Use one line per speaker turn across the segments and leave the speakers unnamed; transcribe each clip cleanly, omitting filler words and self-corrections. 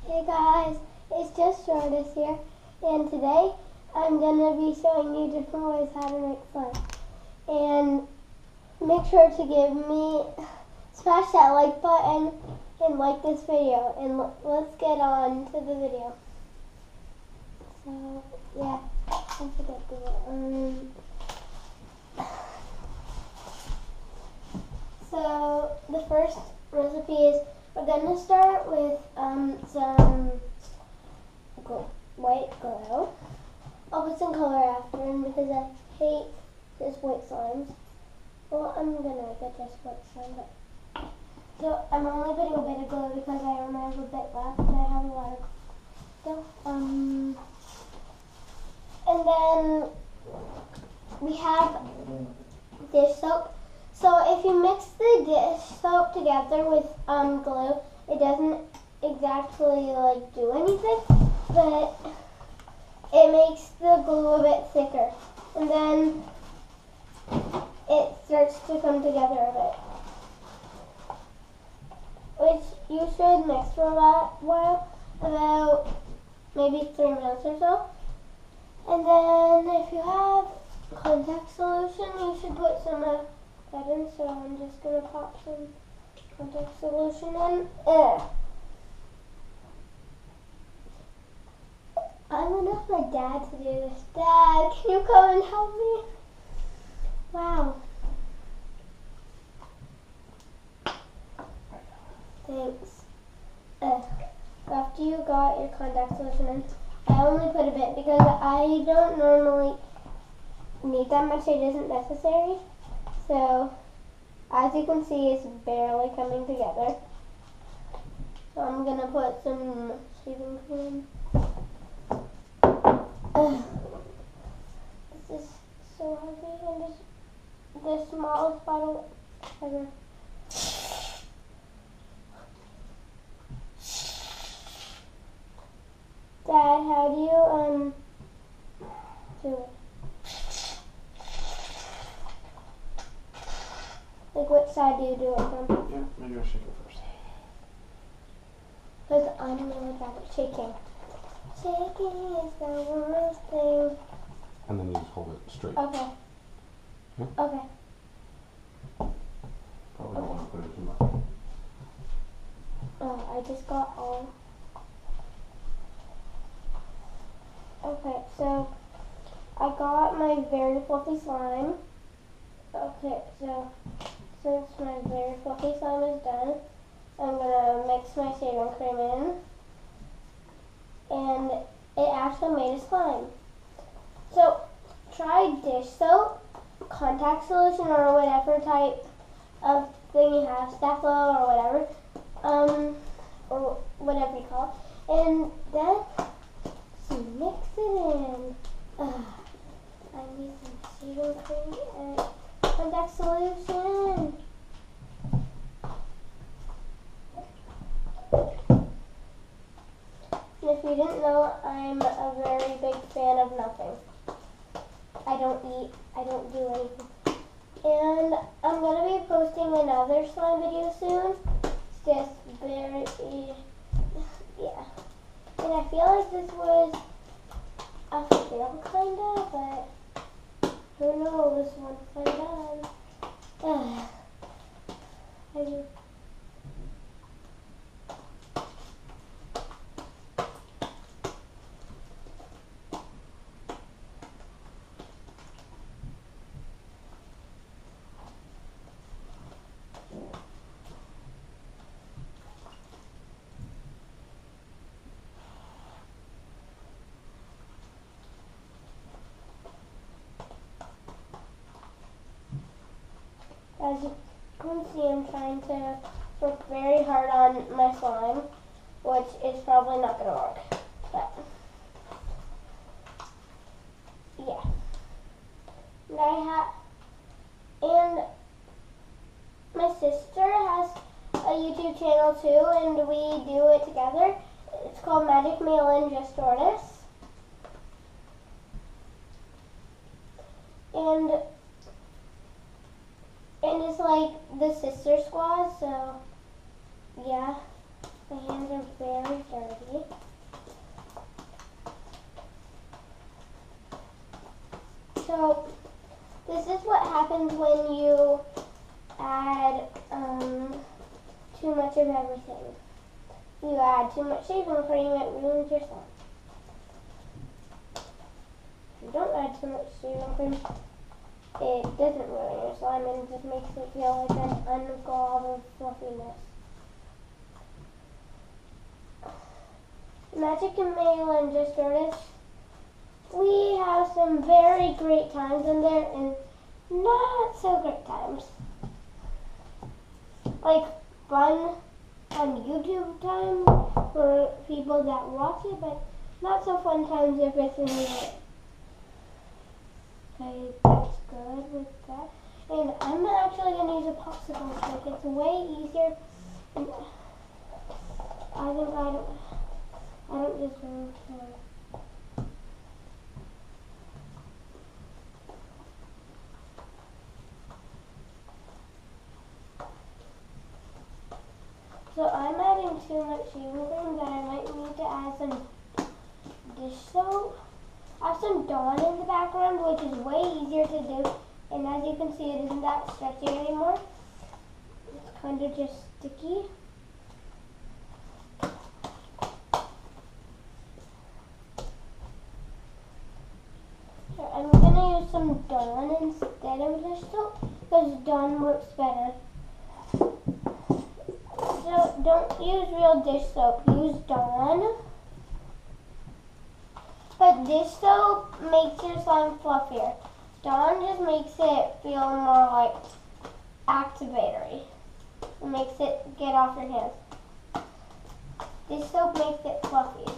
Hey guys, it's just Jordan here, and today I'm going to be showing you different ways how to make slime. And make sure to smash that like button and like this video, and let's get on to the video. So, yeah, I forgot So, the first recipe is, we're going to start with some white glue. I'll put some color after because I hate just white slimes. Well, I'm going to get just white slime. So I'm only putting a bit of glue because I only have a bit left and I have a lot of glue. And then we have dish soap. So if you mix the dish soap together with glue, it doesn't exactly do anything, but it makes the glue a bit thicker, and then it starts to come together a bit, which you should mix for a while, about maybe 3 minutes or so. And then if you have contact solution, you should put some of that in, so I'm just going to pop some contact solution in. I'm going to ask my dad to do this. Dad, can you come and help me? Wow. Thanks. After you got your contact solution in, I only put a bit because I don't normally need that much. It isn't necessary. So, as you can see, it's barely coming together. So I'm going to put some shaving cream. This is so heavy, and the smallest bottle ever. Dad, how do you do it? Which side do you do it from?
Yeah, maybe I'll shake it first.
Because I'm really bad at shaking. Shaking is the worst thing.
And then you just hold it straight.
Okay.
Yeah?
Okay.
Probably don't want to put it too much.
Oh, I just got all. Okay, so I got my very fluffy slime. Okay, so since my very fluffy slime is done, I'm going to mix my shaving cream in. And it actually made a slime. So try dish soap, contact solution, or whatever type of thing you have, Staflo or whatever you call it. And then mix it in. I need some shaving cream and contact solution. And if you didn't know, I'm a very big fan of nothing. I don't eat, I don't do anything. And I'm going to be posting another slime video soon. It's just very, yeah. And I feel like this was a fail kinda, but who knows once I'm done. As you can see, I'm trying to work very hard on my slime, which is probably not going to work. But, yeah. And my sister has a YouTube channel too, and we do it together. It's called Magic Mail Just Tortoise. And it's like the sister squad, so yeah. My hands are very dirty. So this is what happens when you add too much of everything. You add too much shaving cream, it ruins your slime. If you don't add too much shaving cream, it doesn't ruin your slime and it just makes it feel like an unglob of fluffiness. Magic and Mail and Just Artists, we have some very great times in there and not so great times. Like fun on YouTube time for people that watch it, but not so fun times if it's in the air. Okay, that's good with that. And I'm actually going to use a popsicle stick. It's way easier. And I think I don't deserve to. So I'm adding too much shaving cream that I might need to add some dish soap. I have some Dawn in the background, which is way easier to do. And as you can see, it isn't that stretchy anymore. It's kind of just sticky. So I'm going to use some Dawn instead of dish soap because Dawn works better. So don't use real dish soap, use Dawn. But dish soap makes your slime fluffier. Dawn just makes it feel more like activatory. It makes it get off your hands. Dish soap makes it fluffy.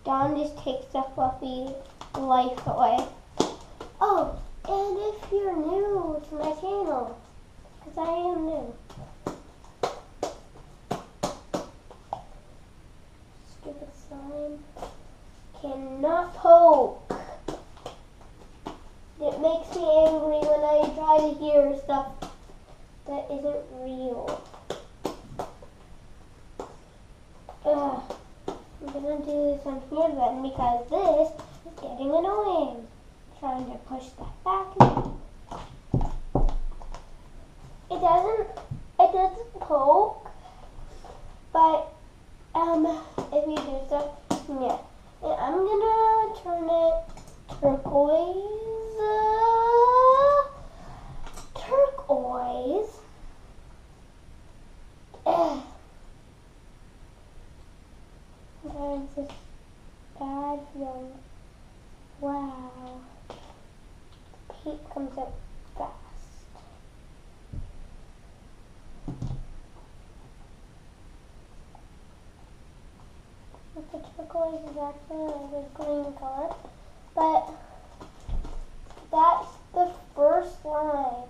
Dawn just takes the fluffy life away. Oh, and if you're new to my channel, because I am new. Stupid slime cannot poke. It makes me angry when I try to hear stuff that isn't real. Ugh. I'm gonna do this on here then because this is getting annoying. Trying to push that back. It doesn't poke, but if you do so, yeah. And I'm gonna turn it turquoise. Turquoise. There's this bad feeling. Wow. Heat comes up fast. The turquoise is actually like a green color, but that's the first slime.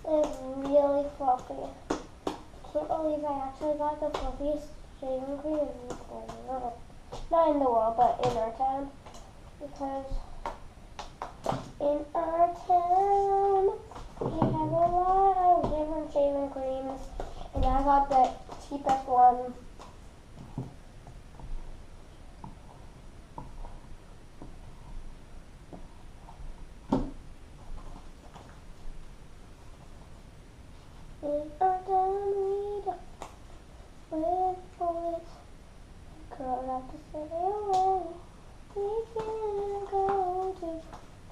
It's really fluffy. I can't believe I actually got the fluffiest shaving cream in the world. Not in the world, but in our town. Because in our town, we have a lot of different shaving creams. And I got the cheapest one. In our town, we don't live for it. Girl, have to stay away. We can't go to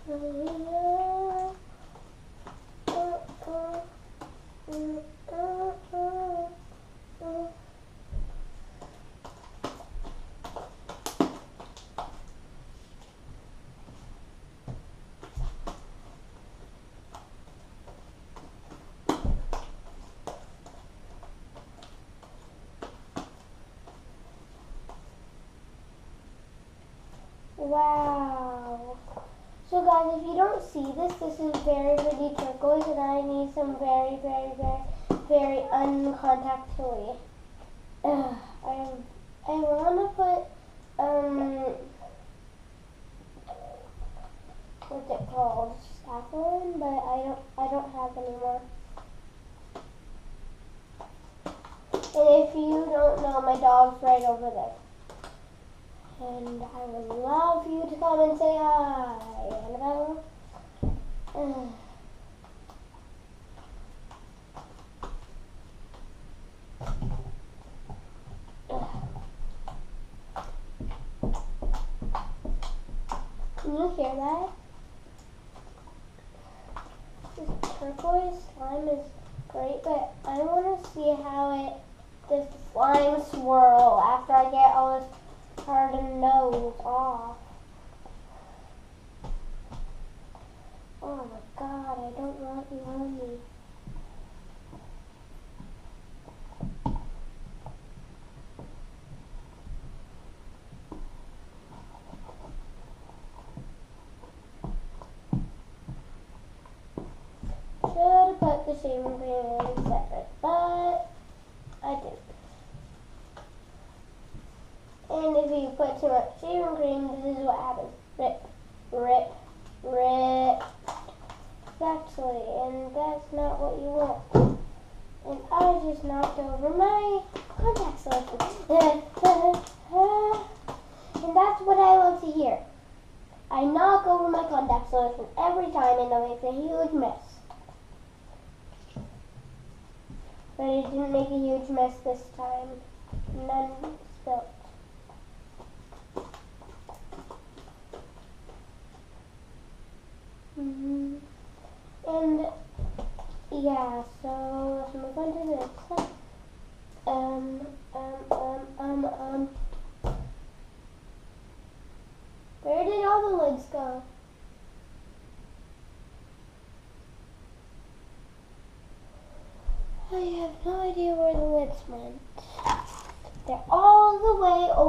Korea. Wow. So guys, if you don't see this, this is very pretty turquoise and I need some very, very, very, very uncontact-toy. I want to put, what's it called? Stapler in, but I don't have any more. don't know, my dog's right over there. And I would love you to come and say hi, Annabelle. Can you hear that? This turquoise slime is great, but I want to see how does the slime swirl after I get all this hardened nose off. Oh my god, I don't want you on me. Should have put the shaving cream in separate, but I didn't. And if you put too much shaving cream, this is what happens. Rip, rip, rip. Exactly, and that's not what you want. And I just knocked over my contact solution. And that's what I love to hear. I knock over my contact solution every time and it makes a huge mess. But it didn't make a huge mess this time. None spilt. And yeah, so let's move on to this. Where did all the lids go? I have no idea where the lids went. They're all the way over.